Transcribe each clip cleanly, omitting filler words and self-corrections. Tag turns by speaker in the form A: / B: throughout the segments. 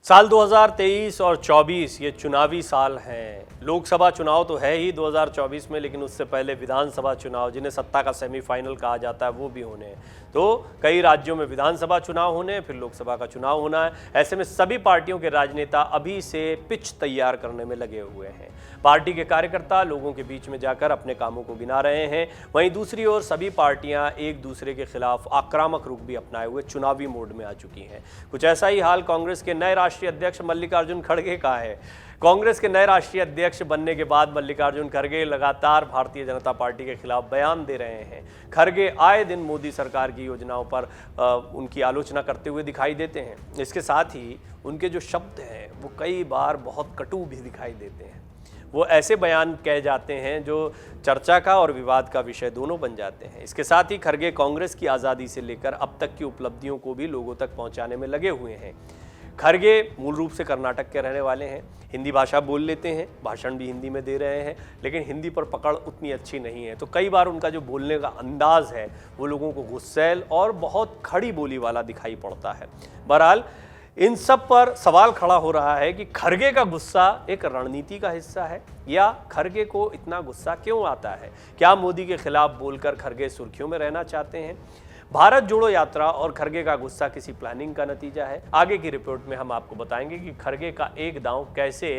A: साल 2023 और 24 ये चुनावी साल हैं। लोकसभा चुनाव तो है ही 2024 में, लेकिन उससे पहले विधानसभा चुनाव, जिन्हें सत्ता का सेमीफाइनल कहा जाता है, वो भी होने हैं। तो कई राज्यों में विधानसभा चुनाव होने हैं, फिर लोकसभा का चुनाव होना है। ऐसे में सभी पार्टियों के राजनेता अभी से पिच तैयार करने में लगे हुए हैं। पार्टी के कार्यकर्ता लोगों के बीच में जाकर अपने कामों को गिना रहे हैं। वहीं दूसरी ओर सभी पार्टियां एक दूसरे के खिलाफ आक्रामक रुख भी अपनाए हुए चुनावी मोड में आ चुकी हैं। कुछ ऐसा ही हाल कांग्रेस के नए राष्ट्रीय अध्यक्ष मल्लिकार्जुन खड़गे का है। कांग्रेस के नए राष्ट्रीय अध्यक्ष बनने के बाद मल्लिकार्जुन खड़गे लगातार भारतीय जनता पार्टी के खिलाफ बयान दे रहे हैं। खड़गे आए दिन मोदी सरकार की योजनाओं पर उनकी आलोचना करते हुए दिखाई देते हैं। इसके साथ ही उनके जो शब्द हैं वो कई बार बहुत कटु भी दिखाई देते हैं। वो ऐसे बयान कहे जाते हैं जो चर्चा का और विवाद का विषय दोनों बन जाते हैं। इसके साथ ही खड़गे कांग्रेस की आज़ादी से लेकर अब तक की उपलब्धियों को भी लोगों तक पहुंचाने में लगे हुए हैं। खड़गे मूल रूप से कर्नाटक के रहने वाले हैं, हिंदी भाषा बोल लेते हैं, भाषण भी हिंदी में दे रहे हैं, लेकिन हिंदी पर पकड़ उतनी अच्छी नहीं है। तो कई बार उनका जो बोलने का अंदाज है वो लोगों को गुस्सैल और बहुत खड़ी बोली वाला दिखाई पड़ता है। बहरहाल इन सब पर सवाल खड़ा हो रहा है कि खड़गे का गुस्सा एक रणनीति का हिस्सा है, या खड़गे को इतना गुस्सा क्यों आता है? क्या मोदी के खिलाफ बोलकर खड़गे सुर्खियों में रहना चाहते हैं? भारत जोड़ो यात्रा और खड़गे का गुस्सा किसी प्लानिंग का नतीजा है? आगे की रिपोर्ट में हम आपको बताएंगे कि खड़गे का एक दांव कैसे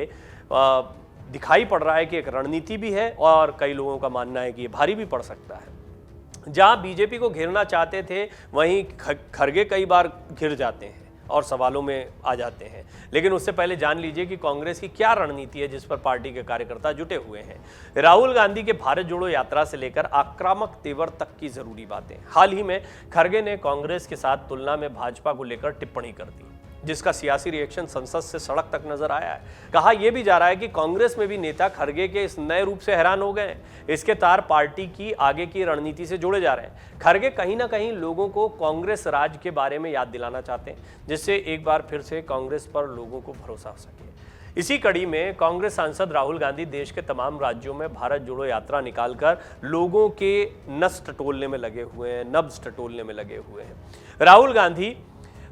A: दिखाई पड़ रहा है कि एक रणनीति भी है, और कई लोगों का मानना है कि ये भारी भी पड़ सकता है। जहां बीजेपी को घेरना चाहते थे, वहीं खड़गे कई बार घिर जाते हैं और सवालों में आ जाते हैं। लेकिन उससे पहले जान लीजिए कि कांग्रेस की क्या रणनीति है जिस पर पार्टी के कार्यकर्ता जुटे हुए हैं। राहुल गांधी के भारत जोड़ो यात्रा से लेकर आक्रामक तेवर तक की जरूरी बातें। हाल ही में खड़गे ने कांग्रेस के साथ तुलना में भाजपा को लेकर टिप्पणी कर दी, जिसका सियासी रिएक्शन संसद से सड़क तक नजर आया है। कहा यह भी जा रहा है कि कांग्रेस में भी नेता खड़गे के इस नए रूप से हैरान हो गए हैं। इसके तार पार्टी की आगे की रणनीति से जुड़े जा रहे हैं। खड़गे कहीं ना कहीं लोगों को कांग्रेस राज के बारे में याद दिलाना चाहते हैं, जिससे एक बार फिर से कांग्रेस पर लोगों को भरोसा हो सके। इसी कड़ी में कांग्रेस सांसद राहुल गांधी देश के तमाम राज्यों में भारत जोड़ो यात्रा निकालकर लोगों के नस टटोलने में लगे हुए हैं, नब्ज टटोलने में लगे हुए हैं। राहुल गांधी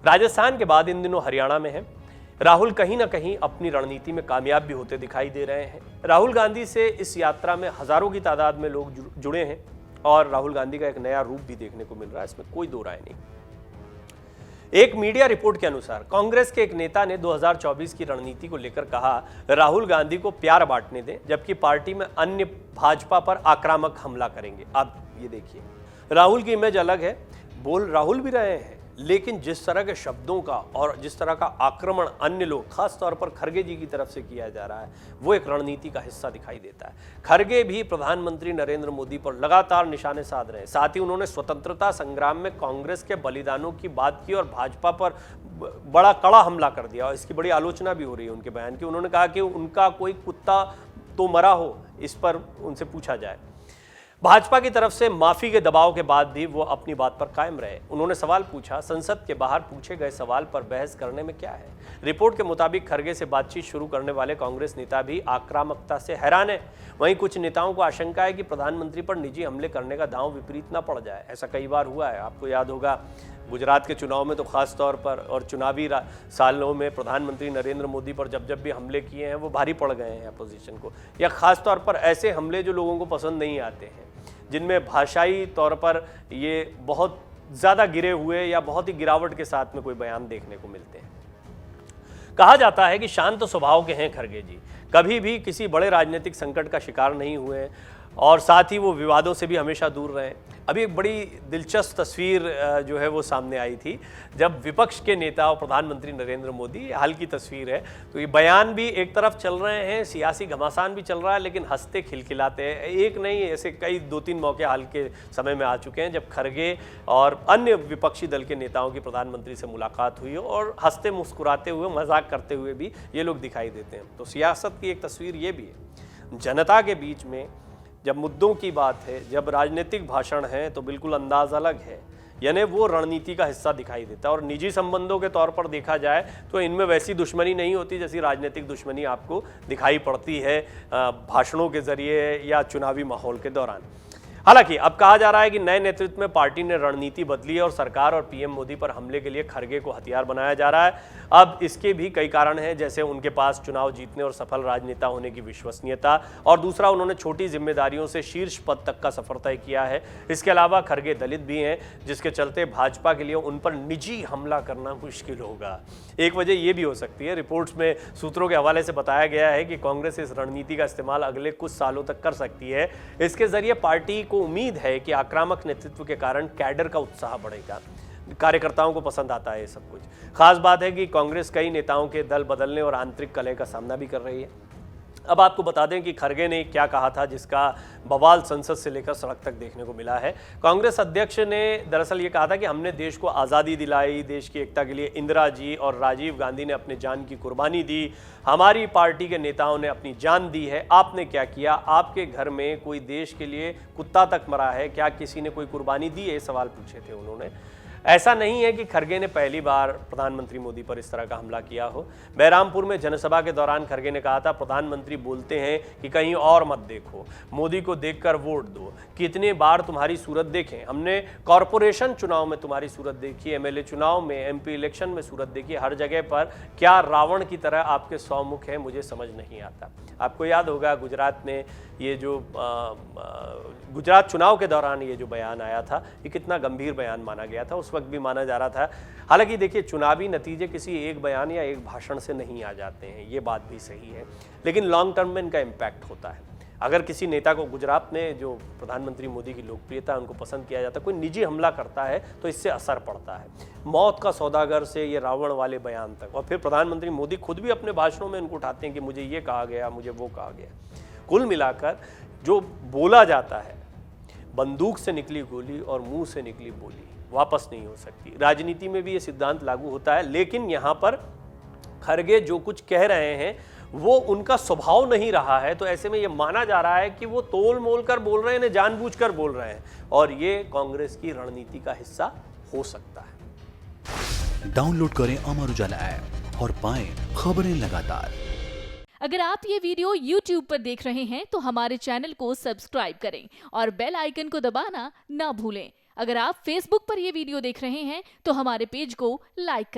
A: राजस्थान के बाद इन दिनों हरियाणा में है। राहुल कहीं ना कहीं अपनी रणनीति में कामयाब भी होते दिखाई दे रहे हैं। राहुल गांधी से इस यात्रा में हजारों की तादाद में लोग जुड़े हैं, और राहुल गांधी का एक नया रूप भी देखने को मिल रहा है, इसमें कोई दो राय नहीं। एक मीडिया रिपोर्ट के अनुसार कांग्रेस के एक नेता ने 2024 की रणनीति को लेकर कहा, राहुल गांधी को प्यार बांटने दें, जबकि पार्टी में अन्य भाजपा पर आक्रामक हमला करेंगे। अब ये देखिए, राहुल की इमेज अलग है, बोल राहुल भी रहे हैं, लेकिन जिस तरह के शब्दों का और जिस तरह का आक्रमण अन्य लोग, खास तौर पर खड़गे जी की तरफ से किया जा रहा है, वो एक रणनीति का हिस्सा दिखाई देता है। खड़गे भी प्रधानमंत्री नरेंद्र मोदी पर लगातार निशाने साध रहे हैं। साथ ही उन्होंने स्वतंत्रता संग्राम में कांग्रेस के बलिदानों की बात की और भाजपा पर बड़ा कड़ा हमला कर दिया, और इसकी बड़ी आलोचना भी हो रही है उनके बयान की। उन्होंने कहा कि उनका कोई कुत्ता तो मरा हो, इस पर उनसे पूछा जाए। भाजपा की तरफ से माफी के दबाव के बाद भी वो अपनी बात पर कायम रहे। उन्होंने सवाल पूछा, संसद के बाहर पूछे गए सवाल पर बहस करने में क्या है? रिपोर्ट के मुताबिक खड़गे से बातचीत शुरू करने वाले कांग्रेस नेता भी आक्रामकता से हैरान है। वहीं कुछ नेताओं को आशंका है कि प्रधानमंत्री पर निजी हमले करने का दांव विपरीत न पड़ जाए। ऐसा कई बार हुआ है, आपको याद होगा गुजरात के चुनाव में तो खास तौर पर, और चुनावी सालों में प्रधानमंत्री नरेंद्र मोदी पर जब जब भी हमले किए हैं वो भारी पड़ गए हैं अपोजिशन को, या खास तौर पर ऐसे हमले जो लोगों को पसंद नहीं आते हैं, जिनमें भाषाई तौर पर ये बहुत ज़्यादा गिरे हुए या बहुत ही गिरावट के साथ में कोई बयान देखने को मिलते हैं। कहा जाता है कि शांत स्वभाव के हैं खड़गे जी, कभी भी किसी बड़े राजनीतिक संकट का शिकार नहीं हुए, और साथ ही वो विवादों से भी हमेशा दूर रहे। अभी एक बड़ी दिलचस्प तस्वीर जो है वो सामने आई थी, जब विपक्ष के नेता और प्रधानमंत्री नरेंद्र मोदी, हाल की तस्वीर है, तो ये बयान भी एक तरफ चल रहे हैं, सियासी घमासान भी चल रहा है, लेकिन हंसते खिलखिलाते हैं। एक नहीं, ऐसे कई 2-3 मौके हाल के समय में आ चुके हैं जब खड़गे और अन्य विपक्षी दल के नेताओं की प्रधानमंत्री से मुलाकात हुई हो, और हंसते मुस्कुराते हुए, मजाक करते हुए भी ये लोग दिखाई देते हैं। तो सियासत की एक तस्वीर ये भी है, जनता के बीच में जब मुद्दों की बात है, जब राजनीतिक भाषण है, तो बिल्कुल अंदाज अलग है, यानी वो रणनीति का हिस्सा दिखाई देता है। और निजी संबंधों के तौर पर देखा जाए तो इनमें वैसी दुश्मनी नहीं होती जैसी राजनीतिक दुश्मनी आपको दिखाई पड़ती है भाषणों के जरिए या चुनावी माहौल के दौरान। हालांकि अब कहा जा रहा है कि नए नेतृत्व में पार्टी ने रणनीति बदली है और सरकार और पीएम मोदी पर हमले के लिए खड़गे को हथियार बनाया जा रहा है। अब इसके भी कई कारण हैं, जैसे उनके पास चुनाव जीतने और सफल राजनेता होने की विश्वसनीयता, और दूसरा उन्होंने छोटी जिम्मेदारियों से शीर्ष पद तक का सफर तय किया है। इसके अलावा खड़गे दलित भी हैं, जिसके चलते भाजपा के लिए उन पर निजी हमला करना मुश्किल होगा। एक वजह यह भी हो सकती है, रिपोर्ट्स में सूत्रों के हवाले से बताया गया है कि कांग्रेस इस रणनीति का इस्तेमाल अगले कुछ सालों तक कर सकती है। इसके जरिए पार्टी को उम्मीद है कि आक्रामक नेतृत्व के कारण कैडर का उत्साह बढ़ेगा, कार्यकर्ताओं को पसंद आता है ये सब कुछ। खास बात है कि कांग्रेस कई नेताओं के दल बदलने और आंतरिक कलह का सामना भी कर रही है। अब आपको बता दें कि खड़गे ने क्या कहा था, जिसका बवाल संसद से लेकर सड़क तक देखने को मिला है। कांग्रेस अध्यक्ष ने दरअसल ये कहा था कि हमने देश को आज़ादी दिलाई, देश की एकता के लिए इंदिरा जी और राजीव गांधी ने अपनी जान की कुर्बानी दी, हमारी पार्टी के नेताओं ने अपनी जान दी है, आपने क्या किया? आपके घर में कोई देश के लिए कुत्ता तक मरा है, क्या किसी ने कोई कुर्बानी दी है? सवाल पूछे थे उन्होंने। ऐसा नहीं है कि खड़गे ने पहली बार प्रधानमंत्री मोदी पर इस तरह का हमला किया हो। बहरामपुर में जनसभा के दौरान खड़गे ने कहा था, प्रधानमंत्री बोलते हैं कि कहीं और मत देखो, मोदी को देखकर वोट दो, कितने बार तुम्हारी सूरत देखें, हमने कॉरपोरेशन चुनाव में तुम्हारी सूरत देखी, एमएलए चुनाव में, एमपी इलेक्शन में सूरत देखी, हर जगह पर क्या रावण की तरह आपके 100 मुख हैं, मुझे समझ नहीं आता। आपको याद होगा गुजरात में ये जो गुजरात चुनाव के दौरान ये जो बयान आया था, ये कितना गंभीर बयान माना गया था, उस वक्त भी माना जा रहा था। हालांकि देखिए, चुनावी नतीजे किसी एक बयान या एक भाषण से नहीं आ जाते हैं, ये बात भी सही है, लेकिन लॉन्ग टर्म में इनका इम्पैक्ट होता है। अगर किसी नेता को गुजरात में, जो प्रधानमंत्री मोदी की लोकप्रियता उनको पसंद किया जाता है, कोई निजी हमला करता है तो इससे असर पड़ता है, मौत का सौदागर से ये रावण वाले बयान तक। और फिर प्रधानमंत्री मोदी खुद भी अपने भाषणों में उनको उठाते हैं कि मुझे ये कहा गया, मुझे वो कहा गया। कुल मिलाकर जो बोला जाता है, बंदूक से निकली गोली और मुंह से निकली बोली वापस नहीं हो सकती। राजनीति में भी ये सिद्धांत लागू होता है, लेकिन यहाँ पर खड़गे जो कुछ कह रहे हैं वो उनका स्वभाव नहीं रहा है, तो ऐसे में ये माना जा रहा है कि वो तोल मोल कर बोल रहे हैं, जानबूझकर बोल रहे हैं, और ये कांग्रेस की रणनीति का हिस्सा हो सकता है।
B: डाउनलोड करें अमर उजाला ऐप और पाएं खबरें लगातार।
C: अगर आप ये वीडियो YouTube पर देख रहे हैं तो हमारे चैनल को सब्सक्राइब करें और बेल आइकन को दबाना ना भूलें। अगर आप Facebook पर ये वीडियो देख रहे हैं तो हमारे पेज को लाइक करें।